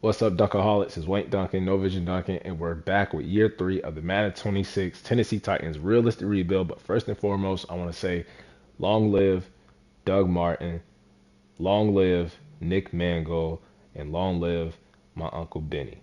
What's up, Dunkaholics? It's Wayne Duncan, No Vision Duncan, and we're back with year three of the Madden 26 Tennessee Titans realistic rebuild. But first and foremost, I want to say long live Doug Martin, long live Nick Mangold, and long live my Uncle Benny.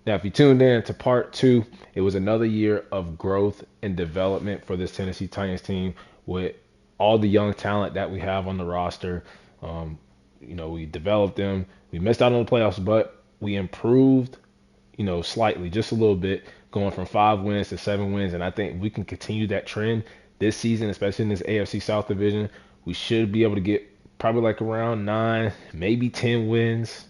Now, if you tuned in to part two, it was another year of growth and development for this Tennessee Titans team with all the young talent that we have on the roster. Um, we developed them. We missed out on the playoffs, but we improved, slightly, just a little bit, going from 5 wins to 7 wins. And I think we can continue that trend this season, especially in this AFC South division. We should be able to get probably like around 9, maybe 10 wins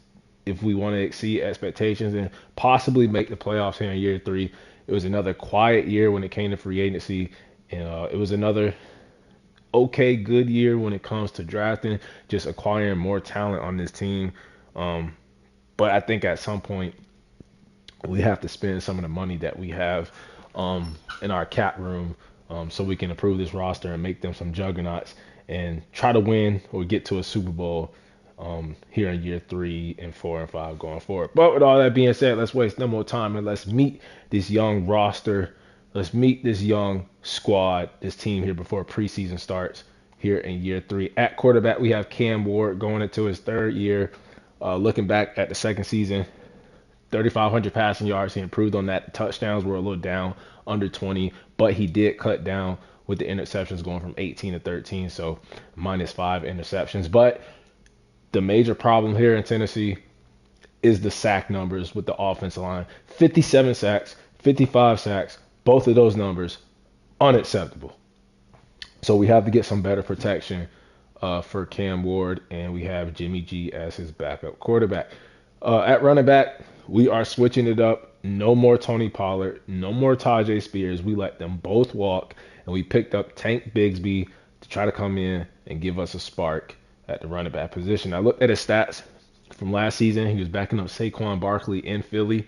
if we want to exceed expectations and possibly make the playoffs here in year three. It was another quiet year when it came to free agency, and it was another okay, good year when it comes to drafting, just acquiring more talent on this team. Um, but I think at some point we have to spend some of the money that we have in our cap room so we can improve this roster and make them some juggernauts and try to win or get to a Super Bowl here in year 3 and 4 and 5 going forward. But with all that being said, let's waste no more time and let's meet this young roster. Let's meet this young squad, this team here before preseason starts here in year three. At quarterback, we have Cam Ward going into his third year. Looking back at the second season, 3,500 passing yards. He improved on that. The touchdowns were a little down, under 20, but he did cut down with the interceptions going from 18 to 13, so -5 interceptions. But the major problem here in Tennessee is the sack numbers with the offensive line. 57 sacks, 55 sacks, both of those numbers unacceptable. So we have to get some better protection for Cam Ward, and we have Jimmy G as his backup quarterback. At running back, we are switching it up. No more Tony Pollard, no more Tajay Spears. We let them both walk, and we picked up Tank Bigsby to try to come in and give us a spark at the running back position. I looked at his stats from last season. He was backing up Saquon Barkley in Philly,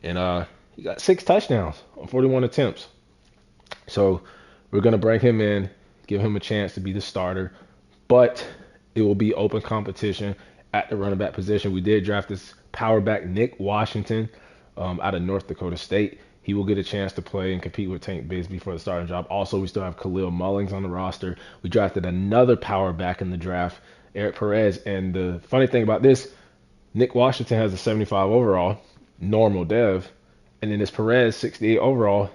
and he got 6 touchdowns on 41 attempts. So we're going to bring him in, give him a chance to be the starter, but it will be open competition at the running back position. We did draft this power back, Nick Washington, out of North Dakota State. He will get a chance to play and compete with Tank Bigsby for the starting job. Also, we still have Khalil Mullings on the roster. We drafted another power back in the draft, Eric Perez. And the funny thing about this, Nick Washington has a 75 overall, normal dev, and then this Perez, 68 overall,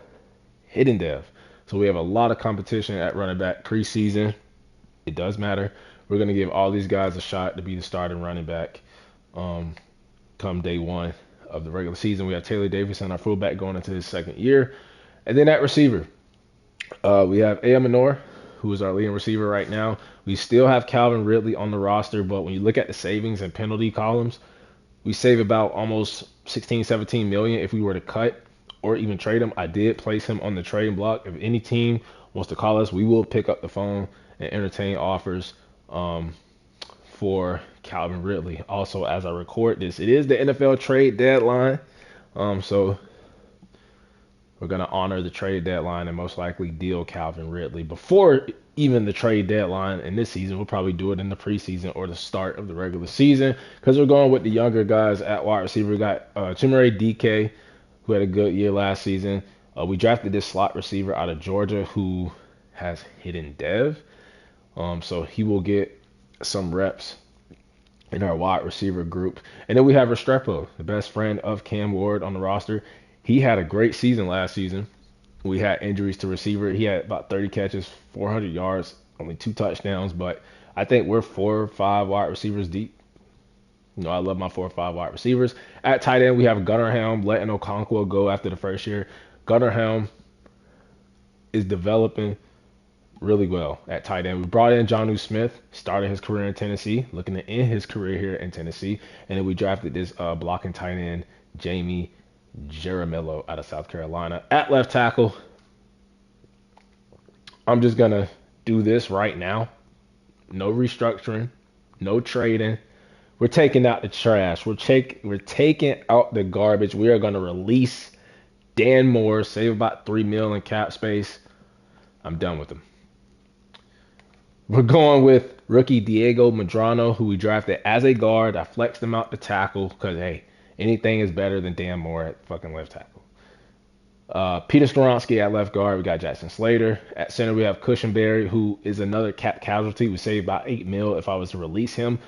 hidden dev. So we have a lot of competition at running back preseason. It does matter. We're going to give all these guys a shot to be the starting running back come day one of the regular season. We have Taylor Davidson, our fullback, going into his second year. And then at receiver, we have A.M. Minor, who is our leading receiver right now. We still have Calvin Ridley on the roster, but when you look at the savings and penalty columns, we save about almost 16, 17 million if we were to cut or even trade him. I did place him on the trading block. If any team wants to call us, we will pick up the phone and entertain offers for Calvin Ridley. Also, as I record this, it is the NFL trade deadline. So we're going to honor the trade deadline and most likely deal Calvin Ridley before even the trade deadline in this season. We'll probably do it in the preseason or the start of the regular season because we're going with the younger guys at wide receiver. We got Chimere DK, who had a good year last season. We drafted this slot receiver out of Georgia who has hidden dev. So he will get some reps in our wide receiver group. And then we have Restrepo, the best friend of Cam Ward on the roster. He had a great season last season. We had injuries to receiver. He had about 30 catches, 400 yards, only 2 touchdowns. But I think we're 4 or 5 wide receivers deep. I love my 4 or 5 wide receivers. At tight end, we have Gunnar Helm letting Okonkwo go after the first year. Gunnar Helm is developing really well at tight end. We brought in Jonnu Smith, started his career in Tennessee, looking to end his career here in Tennessee. And then we drafted this blocking tight end, Jamie Jaramillo out of South Carolina. At left tackle, I'm just going to do this right now. No restructuring, no trading. We're taking out the trash. We're taking out the garbage. We are going to release Dan Moore, save about $3 million in cap space. I'm done with him. We're going with rookie Diego Madrano, who we drafted as a guard. I flexed him out to tackle because, hey, anything is better than Dan Moore at fucking left tackle. Peter Skoronski at left guard. We got Jackson Slater. At center, we have Cushionberry, who is another cap casualty. We saved about 8 mil if I was to release him.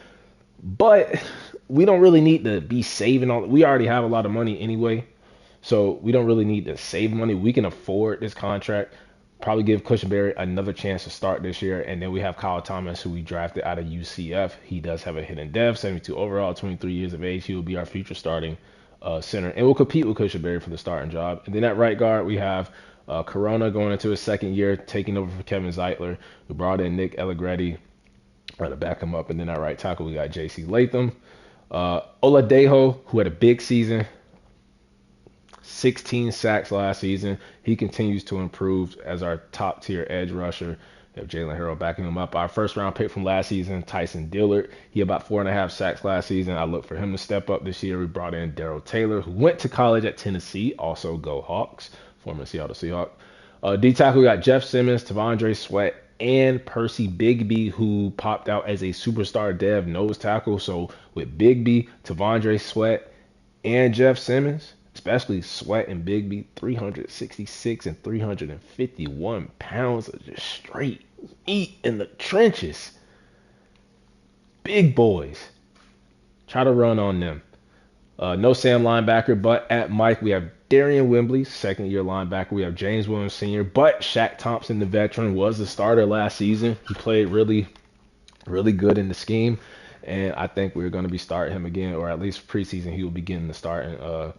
But we don't really need to be saving all. We already have a lot of money anyway. So we don't really need to save money. We can afford this contract. Probably give Cushionberry another chance to start this year. And then we have Kyle Thomas, who we drafted out of UCF. He does have a hidden depth, 72 overall, 23 years of age. He will be our future starting center. And we'll compete with Cushionberry for the starting job. And then at right guard, we have Corona going into his second year, taking over for Kevin Zeitler. We brought in Nick Allegretti to back him up. And then at right tackle, we got J.C. Latham. Oladejo, who had a big season, 16 sacks last season. He continues to improve as our top tier edge rusher. We have Jalen Harrell backing him up. Our first round pick from last season, Tyson Dillard. He had about 4.5 sacks last season. I look for him to step up this year. We brought in Darrell Taylor, who went to college at Tennessee. Also go Hawks, former Seattle Seahawk. D tackle, we got Jeff Simmons, Tavondre Sweat, and Percy Bigby, who popped out as a superstar dev nose tackle. So with Bigby, Tavondre Sweat, and Jeff Simmons, especially Sweat and Bigby, 366 and 351 pounds of just straight meat in the trenches. Big boys. Try to run on them. No Sam linebacker, but at Mike, we have Darian Wembley, second-year linebacker. We have James Williams Sr., but Shaq Thompson, the veteran, was the starter last season. He played really, really good in the scheme, and I think we're going to be starting him again, or at least preseason he will be getting the start. And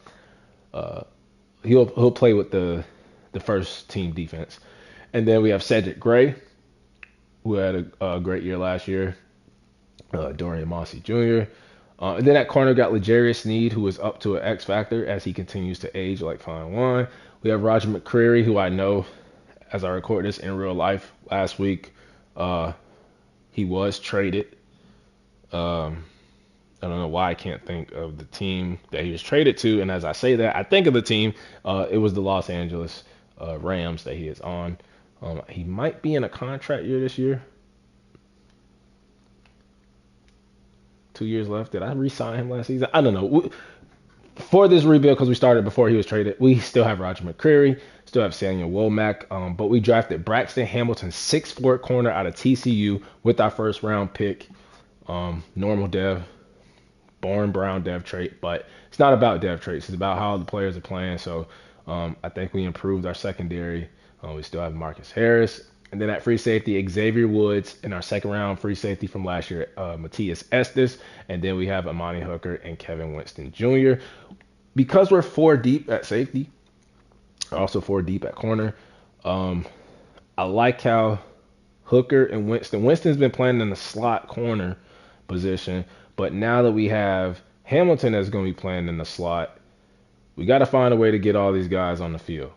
he'll play with the first team defense. And then we have Cedric Gray, who had a great year last year. Dorian Mossy Jr. And then at corner, got L'Jarius Sneed, who is up to an X factor as he continues to age like fine wine. We have Roger McCreary, who I know, as I record this in real life, last week he was traded. I don't know why I can't think of the team that he was traded to. And as I say that, I think of the team. It was the Los Angeles Rams that he is on. He might be in a contract year this year. 2 years left. Did I re-sign him last season? I don't know. For this rebuild, because we started before he was traded, we still have Roger McCreary, still have Samuel Womack, but we drafted Braxton Hamilton, 6'4" corner out of TCU with our first round pick. Normal dev, born brown dev trait, but it's not about dev traits. It's about how the players are playing. So I think we improved our secondary. We still have Marcus Harris. And then at free safety, Xavier Woods in our second round free safety from last year, Matthias Estes. And then we have Amani Hooker and Kevin Winston Jr. Because we're 4 deep at safety, also 4 deep at corner, I like how Hooker and Winston's been playing in the slot corner position, but now that we have Hamilton that's going to be playing in the slot, we got to find a way to get all these guys on the field.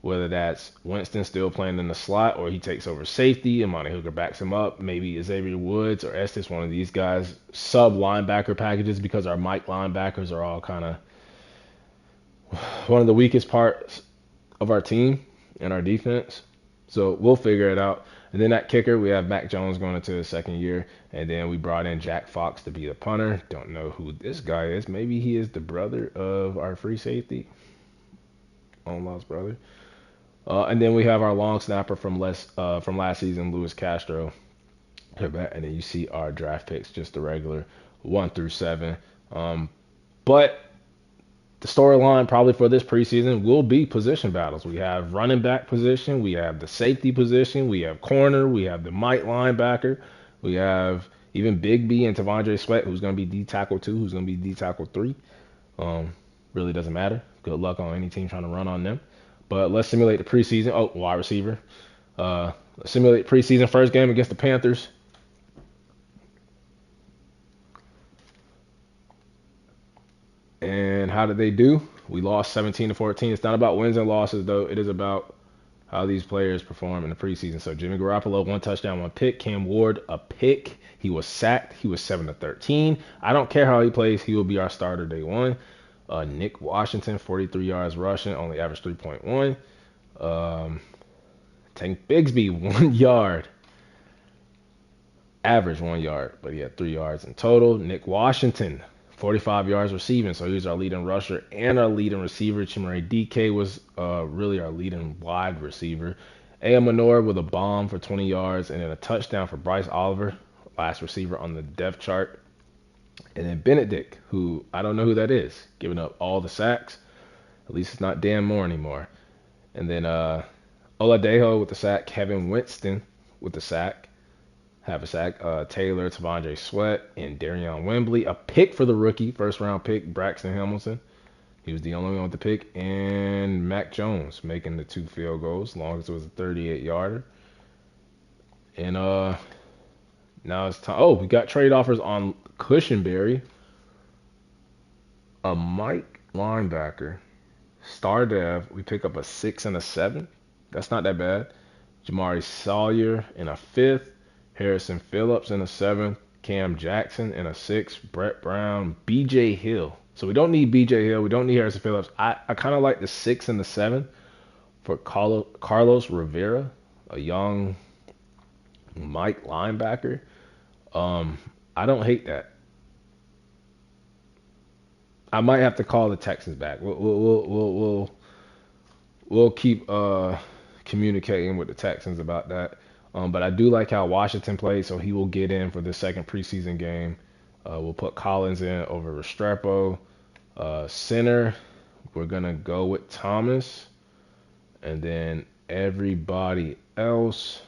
Whether that's Winston still playing in the slot or he takes over safety and Monty Hooker backs him up. Maybe Xavier Woods or Estes, one of these guys, sub linebacker packages because our Mike linebackers are all kind of one of the weakest parts of our team and our defense. So we'll figure it out. And then at kicker, we have Mac Jones going into his second year. And then we brought in Jack Fox to be the punter. Don't know who this guy is. Maybe he is the brother of our free safety. Lost brother. And then we have our long snapper from last season, Luis Castro. And then you see our draft picks, just the regular 1 through 7. But the storyline probably for this preseason will be position battles. We have running back position, we have the safety position, we have corner, we have the Mike linebacker, we have even Big B and Tavondre Sweat, who's going to be D tackle 2, who's going to be D tackle 3. Really doesn't matter. Good luck on any team trying to run on them. But let's simulate the preseason. Oh, wide receiver. Let's simulate preseason first game against the Panthers. And how did they do? We lost 17-14. It's not about wins and losses, though. It is about how these players perform in the preseason. So Jimmy Garoppolo, 1 touchdown, 1 pick. Cam Ward, a pick. He was sacked. He was 7-13. I don't care how he plays. He will be our starter day 1. Nick Washington, 43 yards rushing, only averaged 3.1. Tank Bigsby, 1 yard. Average 1 yard, but he had 3 yards in total. Nick Washington, 45 yards receiving, so he's our leading rusher and our leading receiver. Chimere DK was really our leading wide receiver. A. Manor with a bomb for 20 yards and then a touchdown for Bryce Oliver, last receiver on the depth chart. And then Benedict, who I don't know who that is, giving up all the sacks. At least it's not Dan Moore anymore. And then Oladejo with the sack, Kevin Winston with the sack, have a sack, Taylor, Tavondre Sweat, and Darion Wembley. A pick for the rookie, first round pick, Braxton Hamilton. He was the only one with the pick. And Mac Jones making the 2 field goals, as long as it was a 38-yarder. And now it's time. Oh, we got trade offers on Cushenberry, a Mike linebacker, Star Dev. We pick up a 6 and a 7. That's not that bad. Jamari Sawyer in a 5th. Harrison Phillips in a 7th. Cam Jackson in a 6th. Brett Brown. BJ Hill. So we don't need BJ Hill. We don't need Harrison Phillips. I kind of like the 6 and the 7 for Carlos Rivera, a young Mike linebacker. I don't hate that. I might have to call the Texans back. We'll keep communicating with the Texans about that. But I do like how Washington plays, so he will get in for the second preseason game. We'll put Collins in over Restrepo. Center, we're gonna go with Thomas, and then everybody else.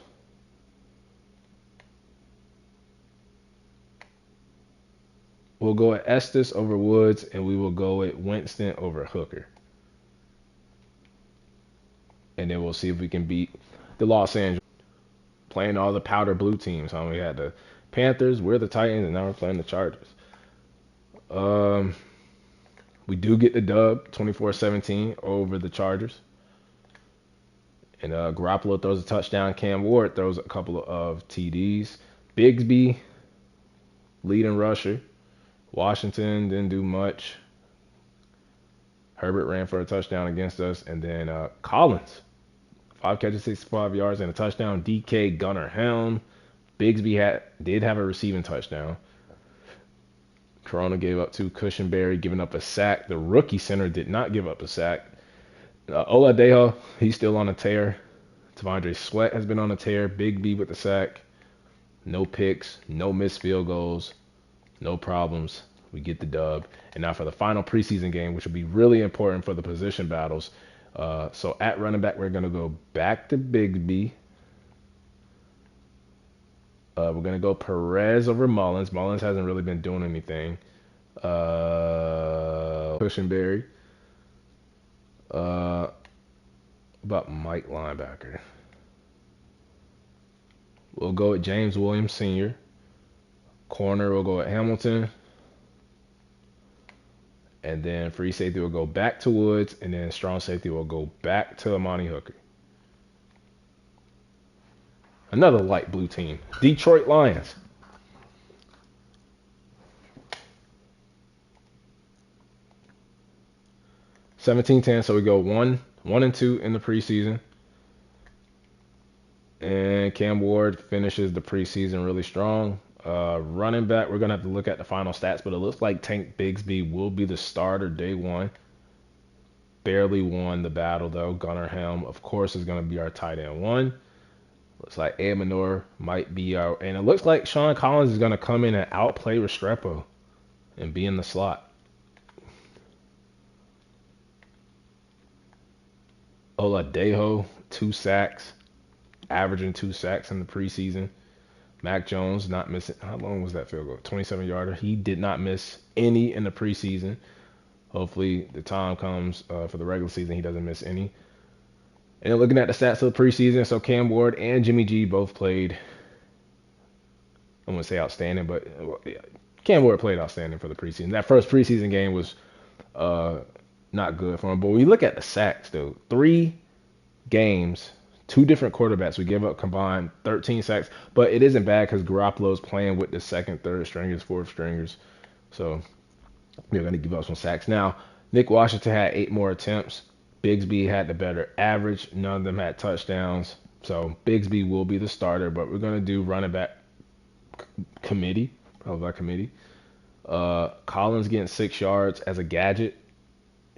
We'll go at Estes over Woods, and we will go at Winston over Hooker. And then we'll see if we can beat the Los Angeles, playing all the powder blue teams. We had the Panthers, we're the Titans, and now we're playing the Chargers. We do get the dub, 24-17 over the Chargers. And Garoppolo throws a touchdown. Cam Ward throws a couple of TDs. Bigsby, leading rusher. Washington didn't do much. Herbert ran for a touchdown against us. And then Collins, 5 catches, 65 yards, and a touchdown. DK, Gunnar Helm. Bigsby did have a receiving touchdown. Corona gave up 2. Cushenberry giving up a sack. The rookie center did not give up a sack. Oladejo, he's still on a tear. Tavondre Sweat has been on a tear. Big B with the sack. No picks, no missed field goals, no problems. We get the dub. And now for the final preseason game, which will be really important for the position battles. So at running back, we're going to go back to Bigsby. We're going to go Perez over Mullins. Mullins hasn't really been doing anything. Cushenberry. About Mike linebacker. We'll go at James Williams Sr. Corner, we'll go at Hamilton. And then free safety will go back to Woods. And then strong safety will go back to Amani Hooker. Another light blue team. Detroit Lions. $17-10, so we go 1-2 in the preseason. And Cam Ward finishes the preseason really strong. Running back, we're going to have to look at the final stats, but it looks like Tank Bigsby will be the starter day 1. Barely won the battle, though. Gunnar Helm, of course, is going to be our tight end 1. Looks like A. Manor might be our... And it looks like Sean Collins is going to come in and outplay Restrepo and be in the slot. Oladejo, 2 sacks. Averaging 2 sacks in the preseason. Mac Jones not missing. How long was that field goal? 27-yarder. He did not miss any in the preseason. Hopefully the time comes for the regular season he doesn't miss any. And then looking at the stats of the preseason, so Cam Ward and Jimmy G both played, I wouldn't say outstanding, but Cam Ward played outstanding for the preseason. That first preseason game was not good for him. But when we look at the sacks, though, 3 games, 2 different quarterbacks, we give up combined 13 sacks. But it isn't bad because Garoppolo's playing with the second, third stringers, fourth stringers. So we're going to give up some sacks. Now, Nick Washington had 8 more attempts. Bigsby had the better average. None of them had touchdowns. So Bigsby will be the starter, but we're going to do running back committee, probably by committee. Collins getting 6 yards as a gadget.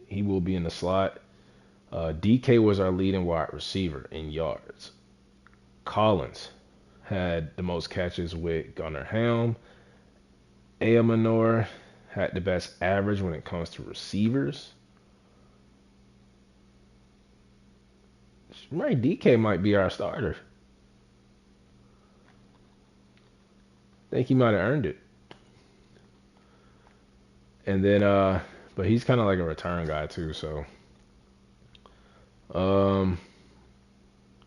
He will be in the slot. DK was our leading wide receiver in yards. Collins had the most catches with Gunnar Helm. Manor had the best average when it comes to receivers. Right, DK might be our starter. Think he might have earned it. And then, but he's kind of like a return guy too. So, um,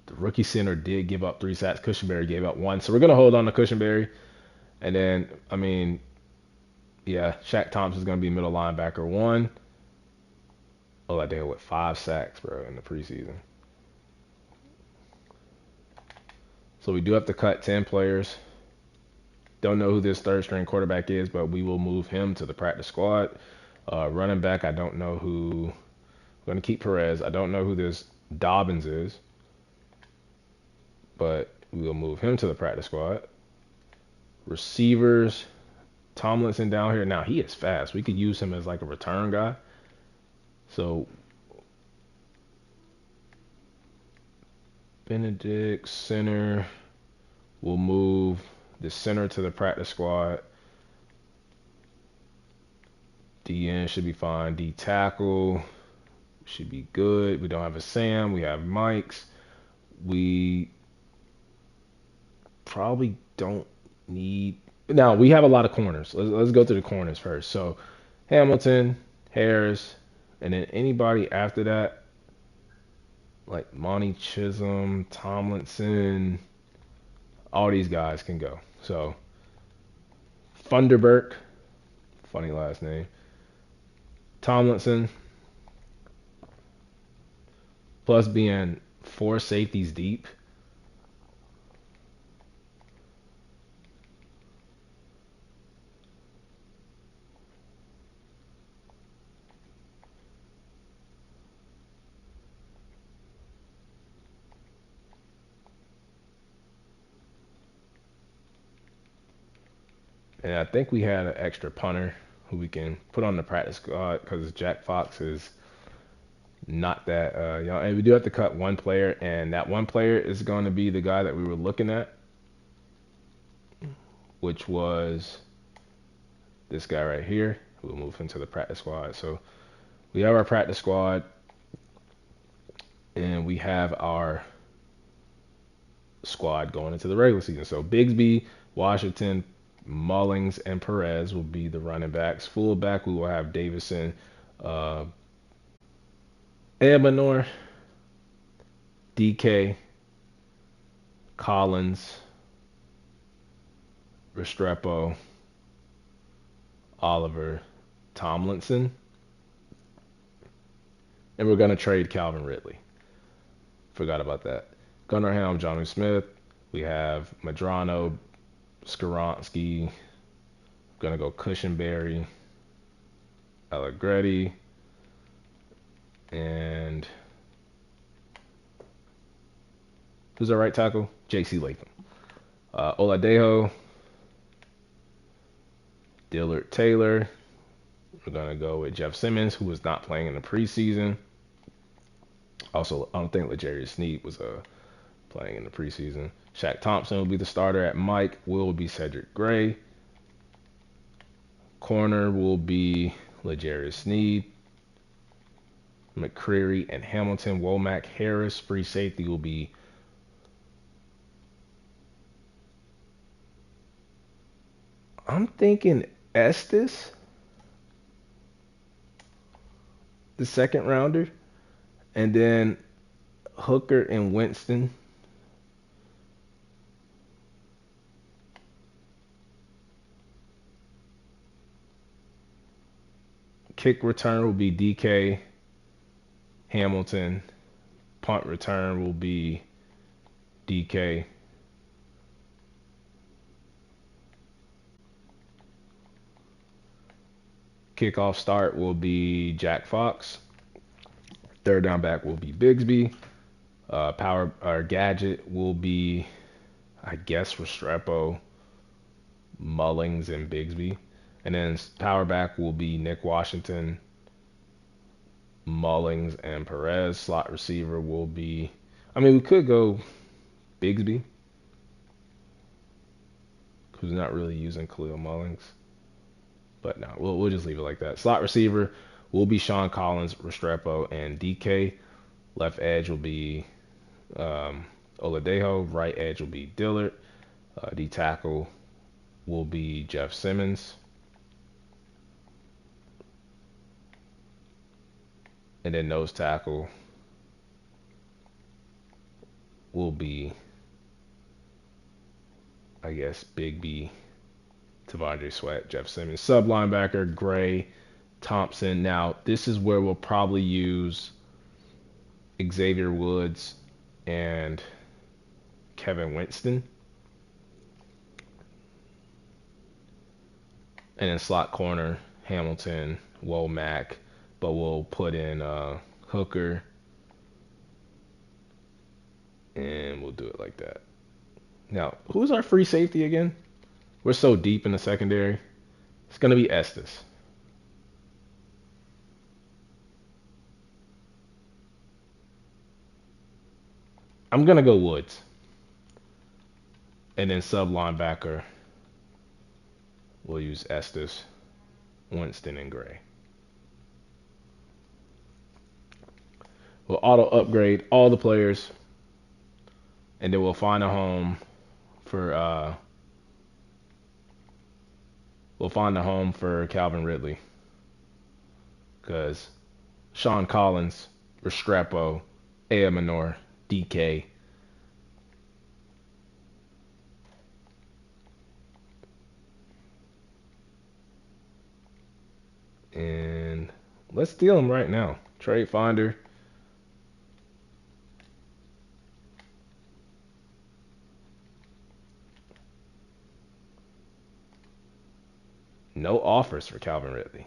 the rookie center did give up 3 sacks. Cushionberry gave up 1. So we're gonna hold on to Cushionberry. And then, I mean, yeah, Shaq Thompson's gonna be middle linebacker 1. Oh, I did with 5 sacks, bro, in the preseason. So we do have to cut 10 players. Don't know who this third string quarterback is, but we will move him to the practice squad. Running back, I don't know who. We're going to keep Perez. I don't know who this Dobbins is, but we will move him to the practice squad. Receivers, Tomlinson down here. Now, he is fast. We could use him as like a return guy. So, Benedict, center. We'll move the center to the practice squad. DN should be fine. D tackle should be good. We don't have a Sam. We have Mike's. We probably don't need. Now, we have a lot of corners. Let's go to the corners first. So, Hamilton, Harris, and then anybody after that, like Monty Chisholm, Tomlinson, all these guys can go. So, Funderburk, funny last name. Tomlinson, plus being 4 safeties deep. And I think we had an extra punter who we can put on the practice squad because Jack Fox is not that young. And we do have to cut 1 player, and that 1 player is going to be the guy that we were looking at, which was this guy right here. We'll move into the practice squad. So we have our practice squad, and we have our squad going into the regular season. So Bigsby, Washington, Mullings, and Perez will be the running backs. Fullback, we will have Davison, Manor, DK, Collins, Restrepo, Oliver, Tomlinson. And we're going to trade Calvin Ridley. Forgot about that. Gunnar Helm, Johnny Smith. We have Madrano, Skoronsky. Going to go Cushionberry, Allegretti, and who's our right tackle? J.C. Latham. Oladejo, Dillard Taylor. We're going to go with Jeff Simmons, who was not playing in the preseason. Also, I don't think L'Jarius Sneed was playing in the preseason. Shaq Thompson will be the starter at Mike. Will be Cedric Gray. Corner will be L'Jarius Sneed. McCreary and Hamilton. Womack Harris. Free safety will be I'm thinking Estes, the second rounder, and then Hooker and Winston. Kick return will be DK, Hamilton. Punt return will be DK. Kickoff start will be Jack Fox. Third down back will be Bigsby. Power or gadget will be, I guess, Restrepo. Mullings and Bigsby. And then power back will be Nick Washington, Mullings, and Perez. Slot receiver will be, I mean, we could go Bigsby, who's not really using Khalil Mullings. But no, we'll just leave it like that. Slot receiver will be Sean Collins, Restrepo, and DK. Left edge will be Oladejo. Right edge will be Dillard. D tackle will be Jeff Simmons. And then nose tackle will be, I guess, Big B, Tavondre Sweat, Jeff Simmons. Sub linebacker, Gray, Thompson. Now, this is where we'll probably use Xavier Woods and Kevin Winston. And then slot corner, Hamilton, Womack, but we'll put in Hooker, and we'll do it like that. Now, who's our free safety again? We're so deep in the secondary. It's going to be Estes. I'm going to go Woods. And then sub linebacker, we'll use Estes, Winston, and Gray. We'll auto upgrade all the players, and then we'll find a home for Calvin Ridley, because Sean Collins, Restrepo, Aya Minor, DK. And let's deal him right now. Trade Finder. No offers for Calvin Ridley.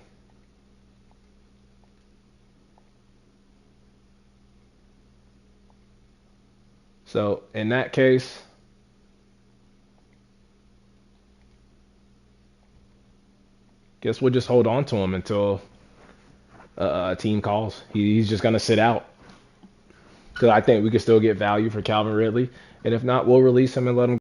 So in that case, guess we'll just hold on to him until a team calls. He's just going to sit out, because I think we can still get value for Calvin Ridley. And if not, we'll release him and let him